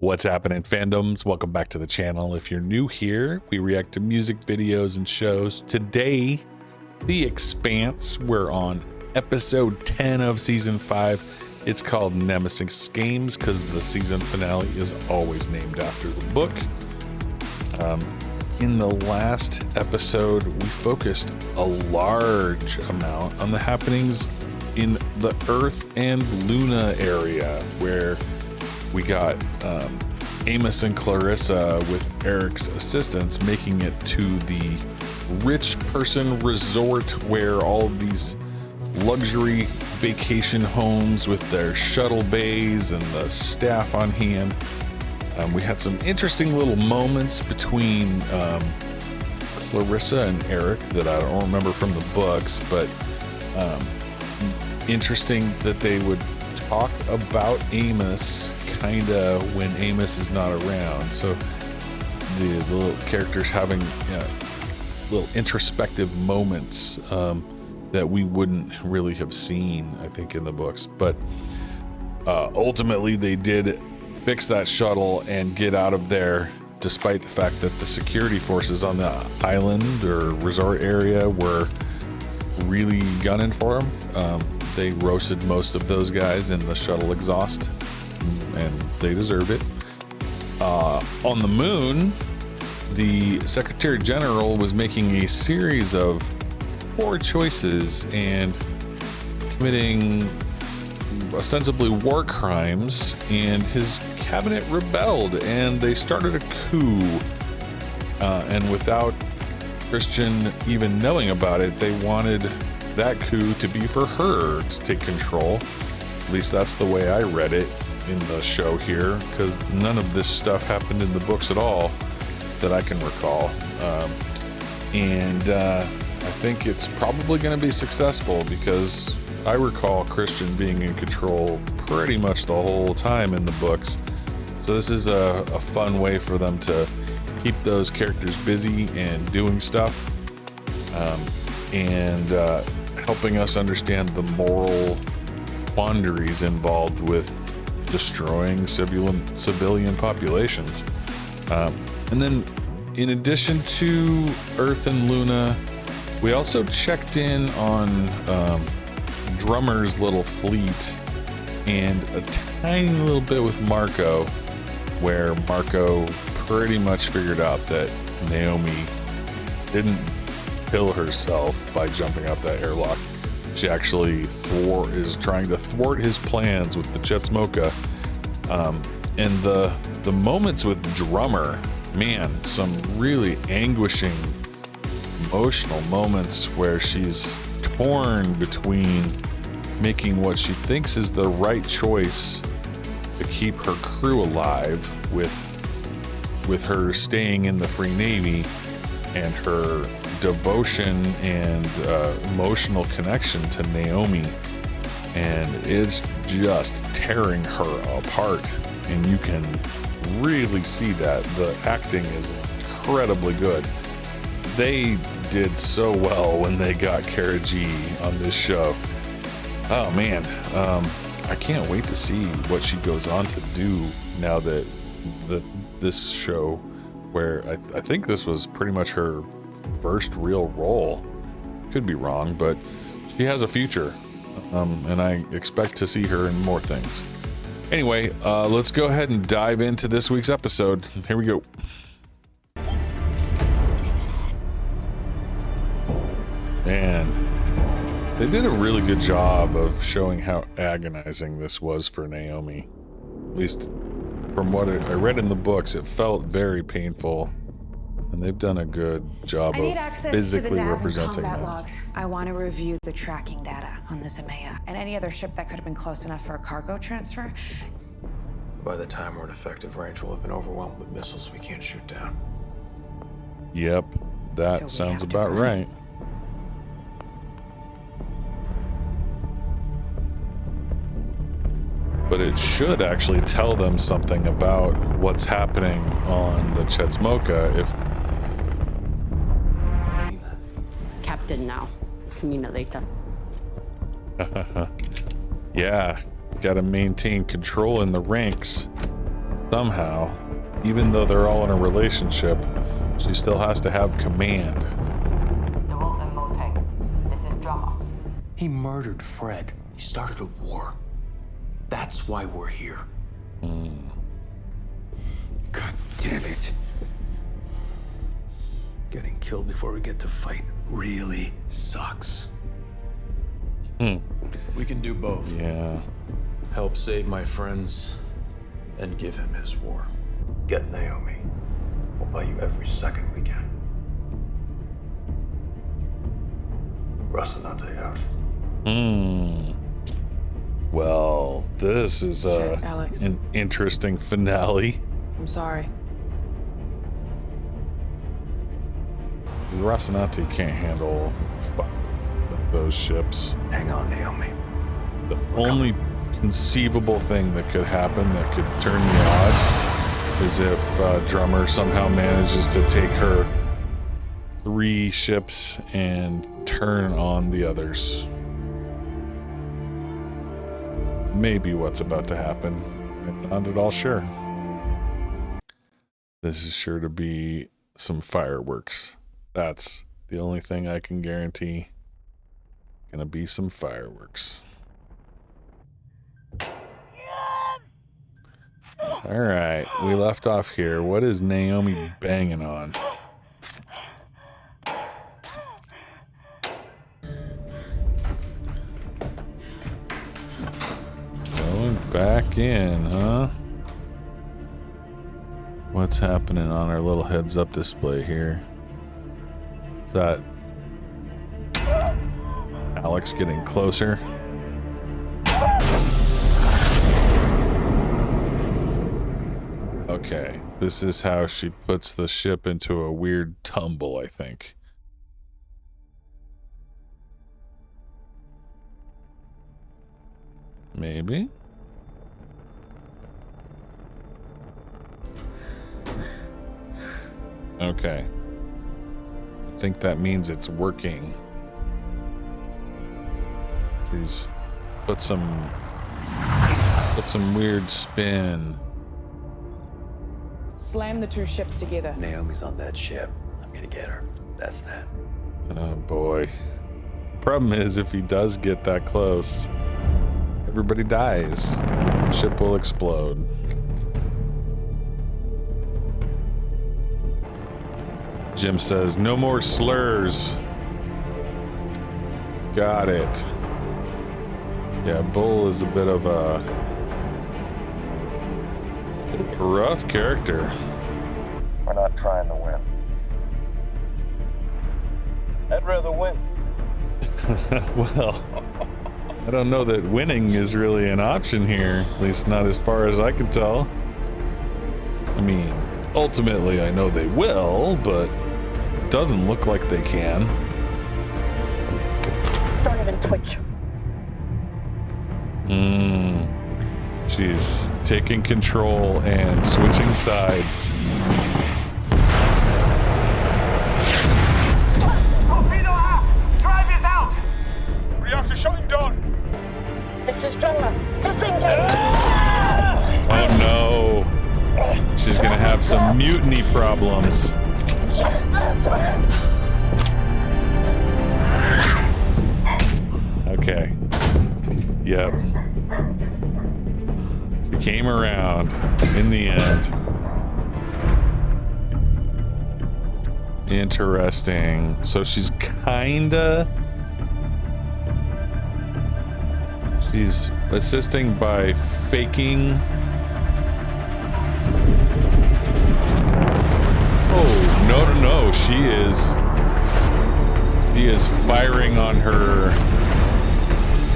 What's happening, fandoms? Welcome back to the channel. If you're new here, we react to music videos and shows. Today, The Expanse. We're on episode 10 of season 5. It's called Nemesis Games because the season finale is always named after the book. In the last episode, we focused a large amount on the happenings in the Earth and Luna area, where we got Amos and Clarissa with Eric's assistance making it to the rich person resort where all of these luxury vacation homes with their shuttle bays and the staff on hand. We had some interesting little moments between Clarissa and Eric that I don't remember from the books, but interesting that they would talk about Amos kind of when Amos is not around. So the little characters having little introspective moments that we wouldn't really have seen, I think, in the books. But ultimately they did fix that shuttle and get out of there, despite the fact that the security forces on the island or resort area were really gunning for them. They roasted most of those guys in the shuttle exhaust, and they deserve it. On the moon, the Secretary General was making a series of poor choices and committing ostensibly war crimes, and his cabinet rebelled and they started a coup. And without Christian even knowing about it, they wanted that coup to be for her to take control. At least that's the way I read it in the show here, because none of this stuff happened in the books at all that I can recall. I think it's probably going to be successful, because I recall Christian being in control pretty much the whole time in the books. So this is a fun way for them to keep those characters busy and doing stuff, and helping us understand the moral quandaries involved with destroying civilian populations. And then in addition to Earth and Luna, we also checked in on Drummer's little fleet and a tiny little bit with Marco, where Marco pretty much figured out that Naomi didn't kill herself by jumping out that airlock. She actually is trying to thwart his plans with the Chetsmoka. And the moments with Drummer, man, some really anguishing, emotional moments where she's torn between making what she thinks is the right choice to keep her crew alive with her staying in the Free Navy, and her devotion and emotional connection to Naomi, and it's just tearing her apart, and you can really see that. The acting is incredibly good. They did so well when they got Kara G on this show. Oh man, I can't wait to see what she goes on to do now that this show, where I think this was pretty much her first real role. Could be wrong, but she has a future, and I expect to see her in more things. Anyway, let's go ahead and dive into this week's episode. Here we go. Man, they did a really good job of showing how agonizing this was for Naomi. At least from what I read in the books, it felt very painful, and they've done a good job of physically representing that. Logs. I want to review the tracking data on the Zemaya and any other ship that could have been close enough for a cargo transfer. By the time we're in effective range, we'll have been overwhelmed with missiles we can't shoot down. Yep, that sounds about right. But it should actually tell them something about what's happening on the Chetsmoka if... Captain now. Communicate later. Yeah, gotta maintain control in the ranks. somehow, even though they're all in a relationship, she still has to have command. This is drama. He murdered Fred. He started a war. That's why we're here. God damn it. Getting killed before we get to fight really sucks. We can do both. Yeah. Help save my friends and give him his war. Get Naomi. We'll buy you every second we can. Rocinante out. Well, this is Shit, Alex. an interesting finale. I'm sorry. Rocinante can't handle 5 of those ships. Hang on, Naomi. The only conceivable thing that could happen that could turn the odds is if Drummer somehow manages to take her 3 ships and turn on the others. Maybe what's about to happen. I'm not at all sure. This is sure to be some fireworks. That's the only thing I can guarantee. Gonna be some fireworks. All right, we left off here. What is Naomi banging on? Going back in, huh? What's happening on our little heads-up display here? Is that Alex getting closer? Okay, this is how she puts the ship into a weird tumble, I think. Maybe? Okay. I think that means it's working. She's put some weird spin. Slam the 2 ships together. Naomi's on that ship. I'm gonna get her. That's that. Oh boy. Problem is, if he does get that close, everybody dies. Ship will explode. Jim says, no more slurs. Got it. Yeah, Bull is a bit of a rough character. We're not trying to win. I'd rather win. Well, I don't know that winning is really an option here, at least not as far as I can tell. I mean, ultimately I know they will, but it doesn't look like they can. Don't even twitch. She's taking control and switching sides. Torpedo aft! Drive is out! Reactor shutting down! This is drama. Disengage! Oh no. She's gonna have some mutiny problems. Okay. Yep. She came around in the end. Interesting. So she's she's assisting by faking. Oh, no. She is firing on her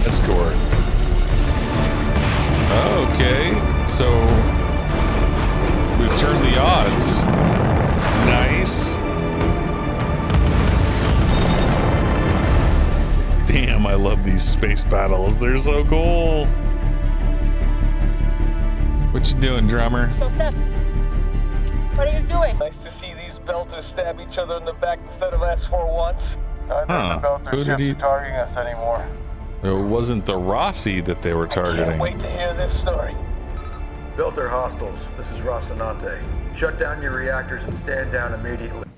escort. Okay, so we've turned the odds. Nice. Damn, I love these space battles. They're so cool. What you doing, drummer? Joseph, what are you doing? Nice to see these belters stab each other in the back instead of S4 once. I Huh. don't know if Who their did he- ships are targeting us anymore. It wasn't the Rossi that they were Can't targeting. wait to hear this story. Belter hostiles, this is Rocinante. Shut down your reactors and stand down immediately.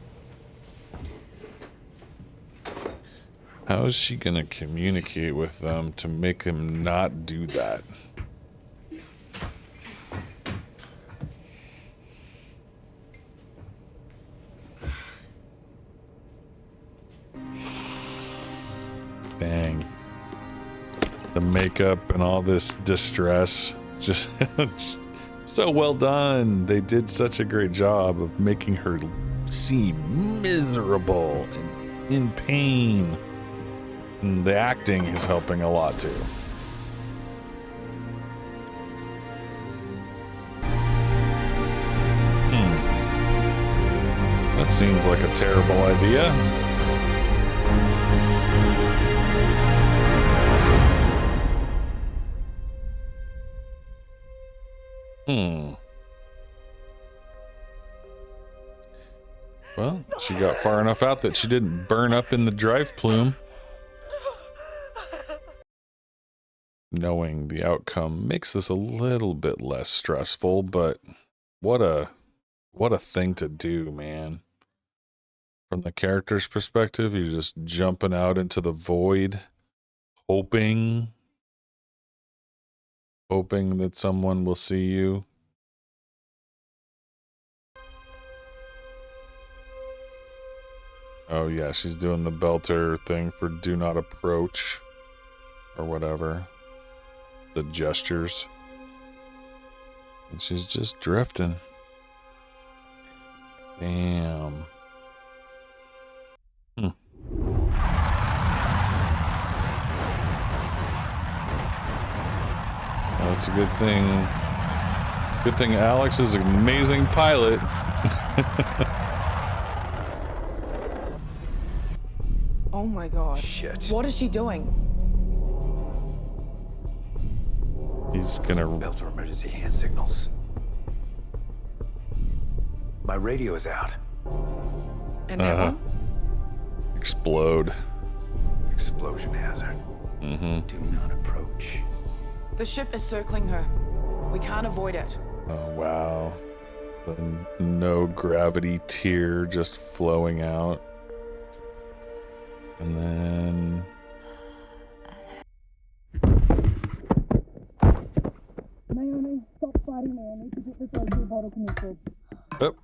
How is she gonna communicate with them to make them not do that? Dang. The makeup and all this distress. Just, it's so well done. They did such a great job of making her seem miserable and in pain. And the acting is helping a lot too. That seems like a terrible idea. Well, she got far enough out that she didn't burn up in the drive plume. Knowing the outcome makes this a little bit less stressful, but what a thing to do, man. From the character's perspective, you're just jumping out into the void, hoping that someone will see you. Oh yeah, she's doing the Belter thing for do not approach or whatever. The gestures. And she's just drifting. Damn. Well, that's a good thing. Good thing Alex is an amazing pilot. Oh my god. Shit. What is she doing? He's gonna... Belter emergency hand signals. My radio is out. And that one? Explode. Explosion hazard. Do not approach. The ship is circling her. We can't avoid it. Oh, wow. The no gravity tear just flowing out. And then... Naomi, stop fighting me. I need to get this O2 bottle connected. Oh.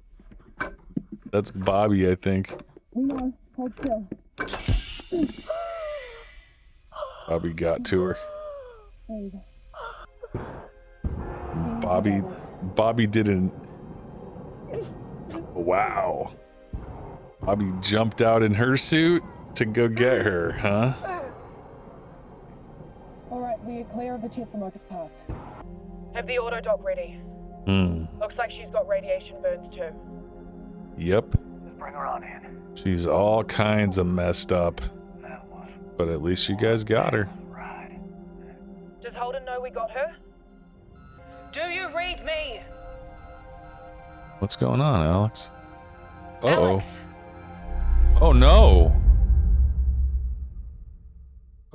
That's Bobby, I think. We know. Hold still. Bobby got to her. There you go. Bobby didn't... Wow. Bobby jumped out in her suit to go get her, huh? Alright, we are clear of the Chetsamocus path. Have the auto dock ready. Looks like she's got radiation burns too. Yep. Let's bring her on in. She's all kinds of messed up. But at least you guys got her. Right. Does Holden know we got her? Do you read me? What's going on, Alex? Uh-oh. Alex. Oh, no.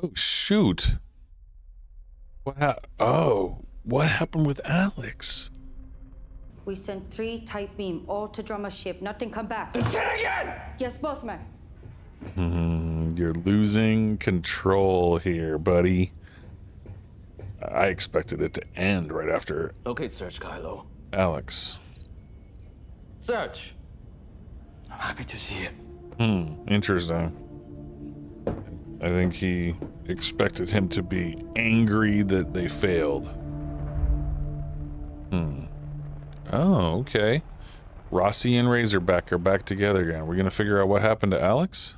Oh, shoot. What happened with Alex? We sent 3 tight beam, all to Drummer ship. Nothing come back. Say it again! Yes, boss man. You're losing control here, buddy. I expected it to end right after Locate search, Kylo. Alex. Search. I'm happy to see it. Interesting. I think he expected him to be angry that they failed. Oh, okay. Rossi and Razorback are back together again. We're gonna figure out what happened to Alex?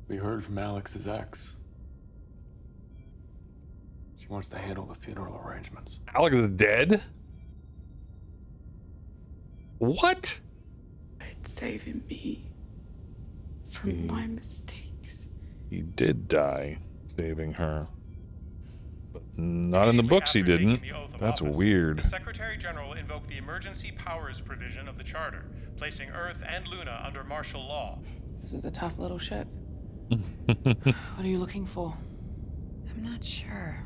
We heard from Alex's ex. She wants to handle the funeral arrangements. Alex is dead? What? It's saving me from my mistakes. He did die, saving her. But not in the books he didn't. That's weird. The Secretary General invoked the emergency powers provision of the Charter, placing Earth and Luna under martial law. This is a tough little ship. What are you looking for? I'm not sure.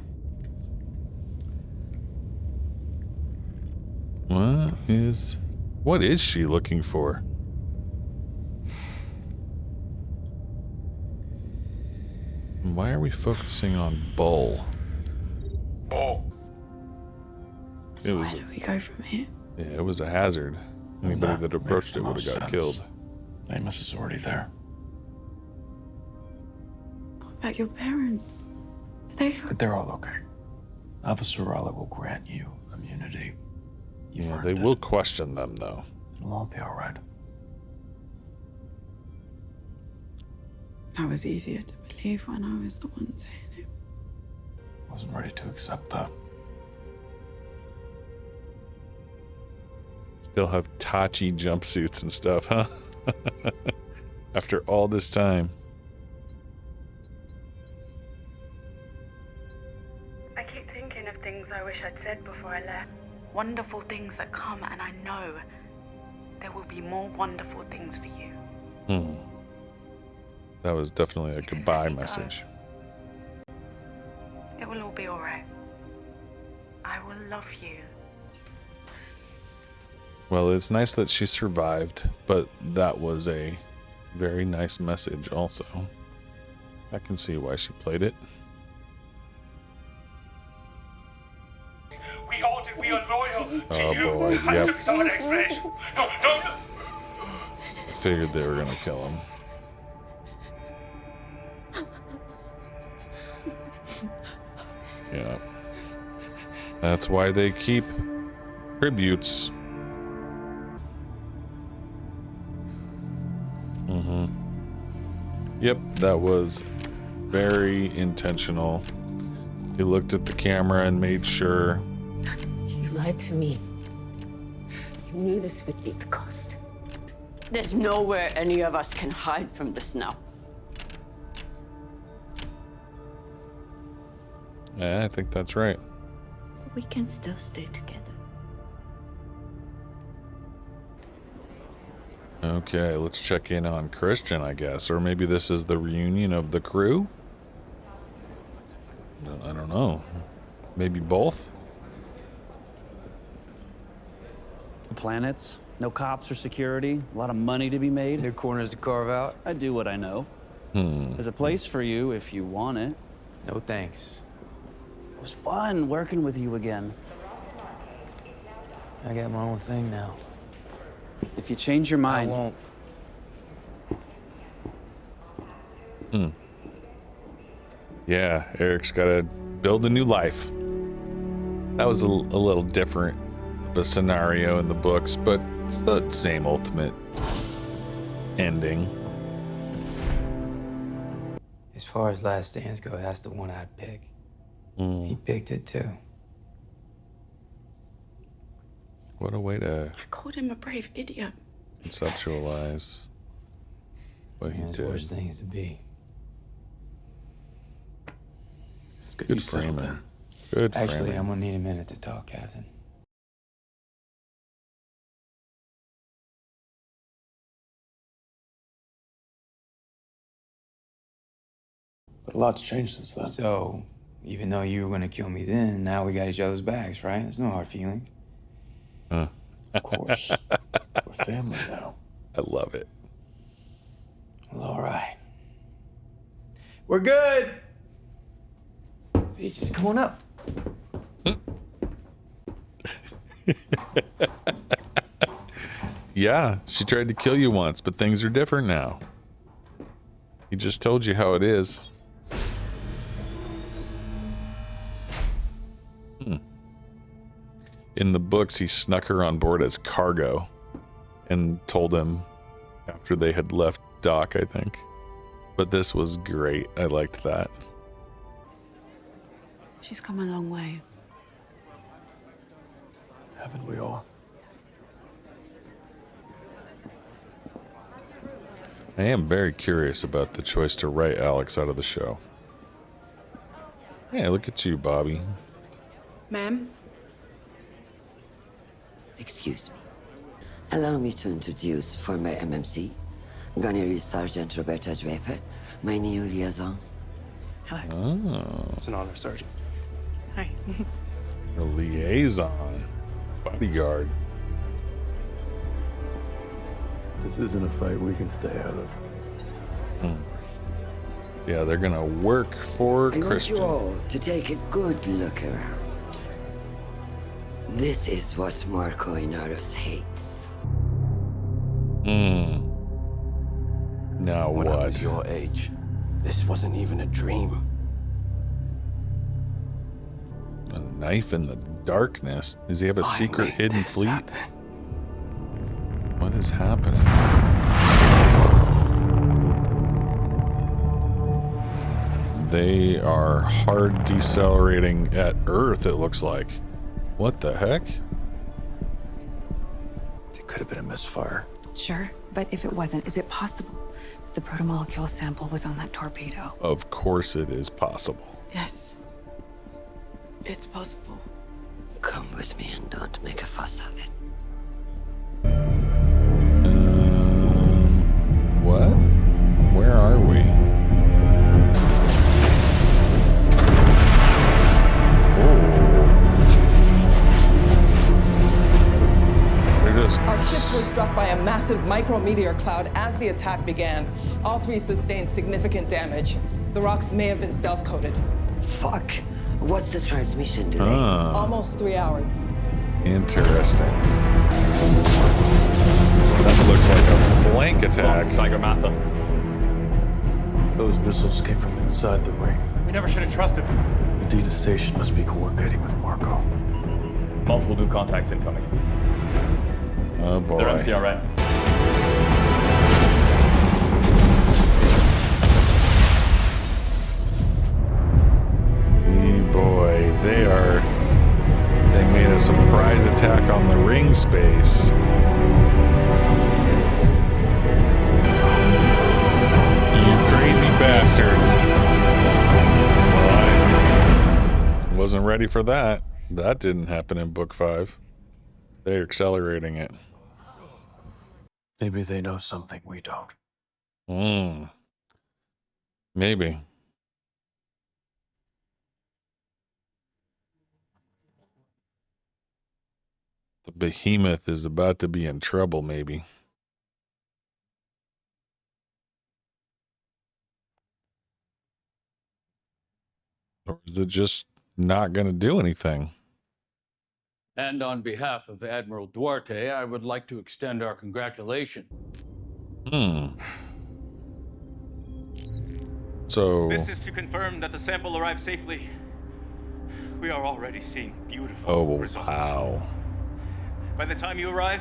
What is she looking for? Why are we focusing on Bull? Bull. So where do we go from here? Yeah, it was a hazard. Anybody that approached it would have got killed. Nemesis is already there. What about your parents? They're all okay. Officer Raleigh will grant you immunity. Yeah, they will question them, though. It'll all be all right. That was easier to believe when I was the one saying it. Wasn't ready to accept that. Still have Tachi jumpsuits and stuff, huh? After all this time. I keep thinking of things I wish I'd said before I left. Wonderful things that come, and I know there will be more wonderful things for you. That was definitely a goodbye message. It will all be all right. I will love you. Well, it's nice that she survived, but that was a very nice message also. I can see why she played it. We halted, we are loyal to Oh you. boy, I yep. took some explanation. No. Figured they were gonna kill him. Yeah. That's why they keep tributes. Yep, that was very intentional. He looked at the camera and made sure. You lied to me. You knew this would be the cost. There's nowhere any of us can hide from this now. Yeah, I think that's right. But we can still stay together. Okay, let's check in on Christian, I guess. Or maybe this is the reunion of the crew? I don't know. Maybe both? Planets, no cops or security, a lot of money to be made. New corners to carve out. I do what I know. There's a place for you if you want it. No thanks. It was fun working with you again. I got my own thing now. If you change your mind... I won't. Yeah, Eric's got to build a new life. That was a little different of a scenario in the books, but it's the same ultimate ending. As far as last stands go, that's the one I'd pick. He picked it too. What a way to I called him a brave idiot. conceptualize what he There's did. worse things to be. It's good, Good you settled framing. in. Good Actually, framing. I'm gonna need a minute to talk, Captain. But a lot's changed since then. So, even though you were gonna kill me then, now we got each other's backs, right? There's no hard feelings. Of course. We're family now. I love it. Well, all right. We're good. Peaches, come on up. Yeah, she tried to kill you once, but things are different now. He just told you how it is. In the books, he snuck her on board as cargo and told him after they had left dock, I think. But this was great. I liked that. She's come a long way. Haven't we all? I am very curious about the choice to write Alex out of the show. Yeah, look at you, Bobby. Ma'am? Excuse me. Allow me to introduce former MMC, Gunnery Sergeant Roberta Draper, my new liaison. Hello. Oh, It's an honor, Sergeant. Hi. a liaison. Bodyguard. This isn't a fight we can stay out of. Yeah, they're gonna work for I Christian. want you all to take a good look around. This is what Marco Inaros hates. Now when what? I was your age, this wasn't even a dream. A knife in the darkness. Does he have a secret hidden fleet? What is happening? They are hard decelerating at Earth, it looks like. What the heck? It could have been a misfire. Sure, but if it wasn't, is it possible that the protomolecule sample was on that torpedo? Of course it is possible. Yes. It's possible. Come with me and don't make a fuss of it. What? Where are we? Our ship was struck by a massive micrometeor cloud as the attack began. All three sustained significant damage. The rocks may have been stealth-coated. Fuck. What's the transmission delay? Almost 3 hours. Interesting. That looks like a flank attack. Psychomatha. Those missiles came from inside the ring. We never should have trusted them. Medina Station must be coordinating with Marco. Multiple new contacts incoming. Oh boy. They're MCRN. Boy, they made a surprise attack on the ring space. You crazy bastard. Well, I wasn't ready for that. That didn't happen in book 5. They're accelerating it. Maybe they know something we don't. Maybe. The behemoth is about to be in trouble, maybe. Or is it just not going to do anything? And on behalf of Admiral Duarte, I would like to extend our congratulations. So... This is to confirm that the sample arrived safely. We are already seeing beautiful results. Wow. By the time you arrive,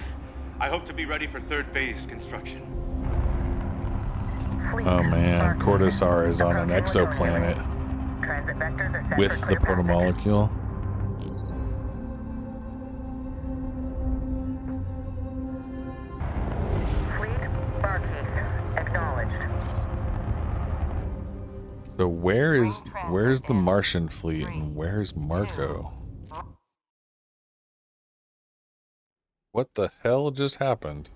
I hope to be ready for third phase construction. Oh man, Cortazar is on an exoplanet with the protomolecule. So where's the Martian fleet and where's Marco? What the hell just happened?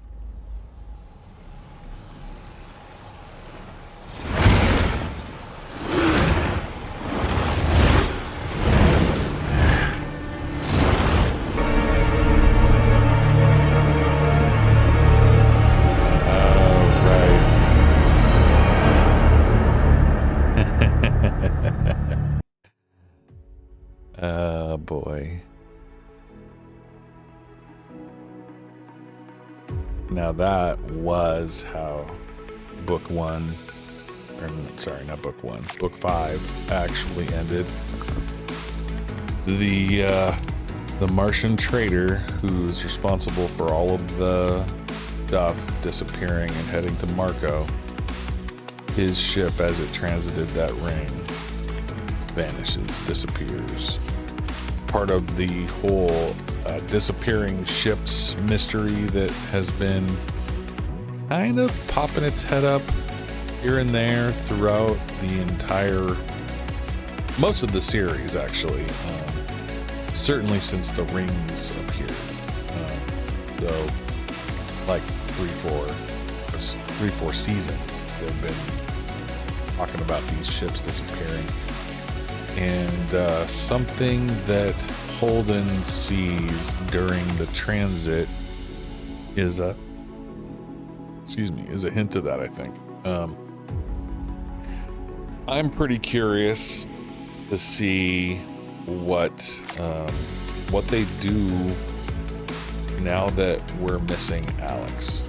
Oh boy. Now that was how book 1, or sorry, not book 1, book 5 actually ended. The Martian trader who's responsible for all of the stuff disappearing and heading to Marco, his ship as it transited that ring vanishes, disappears. Part of the whole disappearing ships mystery that has been kind of popping its head up here and there throughout the entire, most of the series actually, certainly since the rings appeared. So like 3-4 seasons they've been talking about these ships disappearing. And something that Holden sees during the transit is excuse me, is a hint of that, I think. I'm pretty curious to see what they do now that we're missing Alex.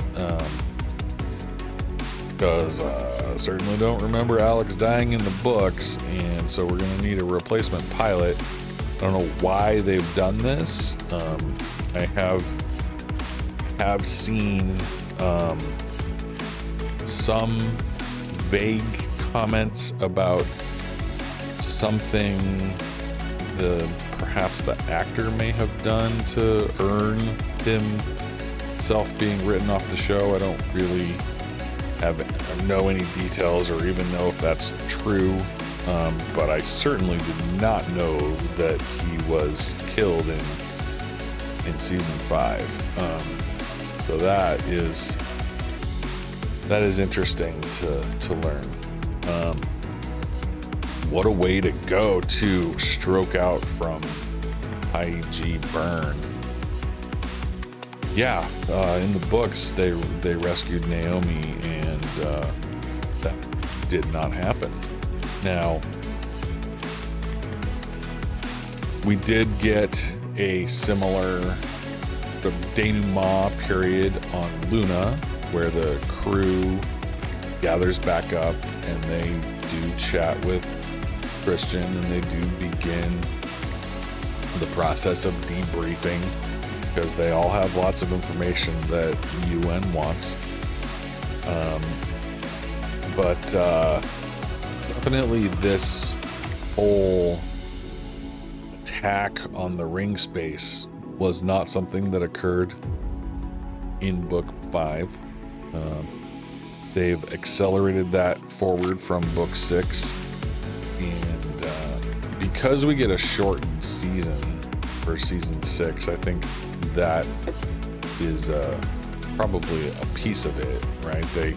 Because I certainly don't remember Alex dying in the books, and so we're gonna need a replacement pilot. I don't know why they've done this. I have seen some vague comments about something perhaps the actor may have done to earn himself being written off the show. I don't really know any details or even know if that's true, but I certainly did not know that he was killed in season 5. So that is interesting to learn. What a way to go to stroke out from IG burn. Yeah, in the books they rescued Naomi, and that did not happen. Now, we did get a similar denouement period on Luna, where the crew gathers back up and they do chat with Christian, and they do begin the process of debriefing, because they all have lots of information that UN wants. But definitely this whole attack on the ring space was not something that occurred in book 5. They've accelerated that forward from book 6, and because we get a shortened season for season 6, I think that is probably a piece of it, right? They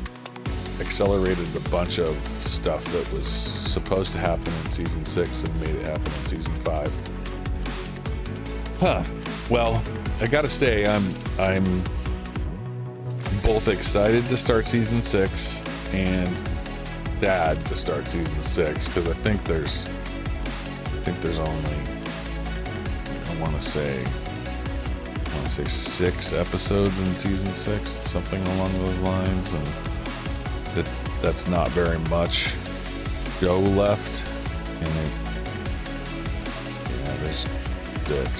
accelerated a bunch of stuff that was supposed to happen in season 6 and made it happen in season 5. Well, I gotta say, I'm both excited to start season 6 and sad to start season 6, because I think there's only, I want to say 6 episodes in season 6, something along those lines, and that's not very much show left. And there's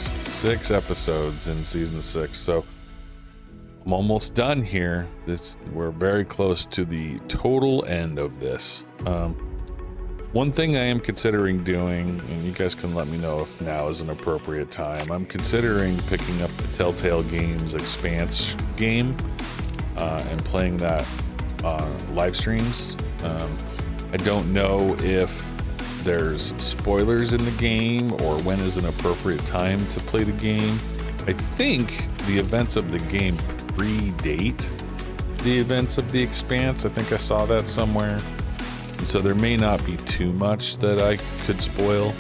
6 episodes in season 6, so I'm almost done here. We're very close to the total end of this. One thing I am considering doing, and you guys can let me know if now is an appropriate time, I'm considering picking up the Telltale Games Expanse game and playing that live streams. I don't know if there's spoilers in the game or when is an appropriate time to play the game. I think the events of the game predate the events of the Expanse. I think I saw that somewhere. So there may not be too much that I could spoil,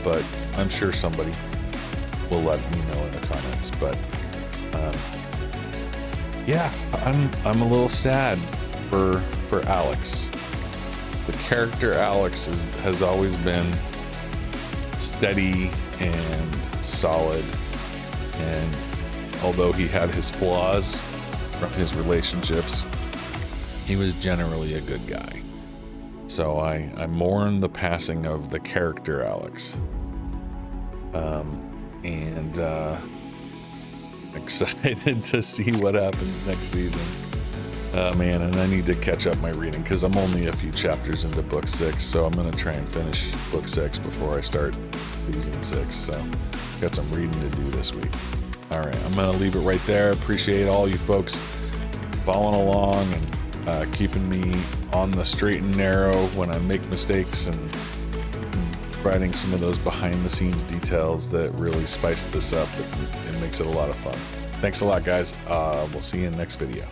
but I'm sure somebody will let me know in the comments. But yeah, I'm a little sad for Alex. The character Alex has always been steady and solid, and although he had his flaws from his relationships, he was generally a good guy. So I mourn the passing of the character Alex, and excited to see what happens next season. Man, and I need to catch up my reading, because I'm only a few chapters into book 6, so I'm going to try and finish book 6 before I start season 6. So got some reading to do this week. All right, I'm going to leave it right there. Appreciate all you folks following along and keeping me on the straight and narrow when I make mistakes, and providing some of those behind the scenes details that really spice this up. It makes it a lot of fun. Thanks a lot, guys. We'll see you in the next video.